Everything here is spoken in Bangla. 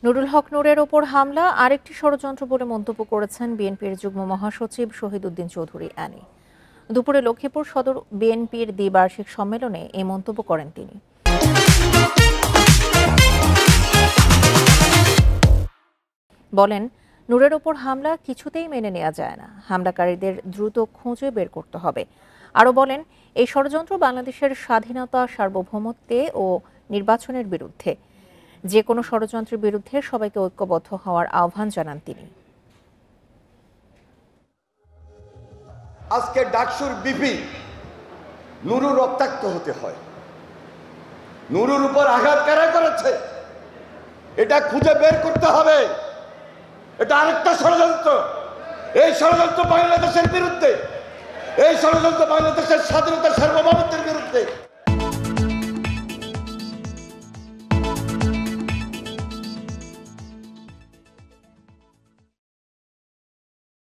নুরুল হক নূরের ওপর হামলা আরেকটি ষড়যন্ত্র বলে মন্তব্য করেছেন বিএনপির যুগ্ম মহাসচিব শহীদ উদ্দিন চৌধুরী অ্যানি। দুপুরে লক্ষ্মীপুর সদর বিএনপির দ্বিবার্ষিক সম্মেলনে এই মন্তব্য করেন তিনি। বলেন, নূরের ওপর হামলা কিছুতেই মেনে নেওয়া যায় না, হামলাকারীদের দ্রুত খুঁজে বের করতে হবে। আরও বলেন, এই ষড়যন্ত্র বাংলাদেশের স্বাধীনতা, সার্বভৌমত্বে ও নির্বাচনের বিরুদ্ধে। যে কোনো ষড়যন্ত্রের বিরুদ্ধে সবাইকে ঐক্যবদ্ধ হওয়ার আহ্বান জানান তিনি। আজকে ডাকসুর বিপি নুরুর রক্তাক্ত হতে হয়। নুরুর উপর আঘাত কারা করেছে এটা খুঁজে বের করতে হবে। এটা আরেকটা ষড়যন্ত্র। এই ষড়যন্ত্র বাংলাদেশের বিরুদ্ধে, এই ষড়যন্ত্র বাংলাদেশের স্বাধীনতা, সার্বভৌমত্বের বিরুদ্ধে।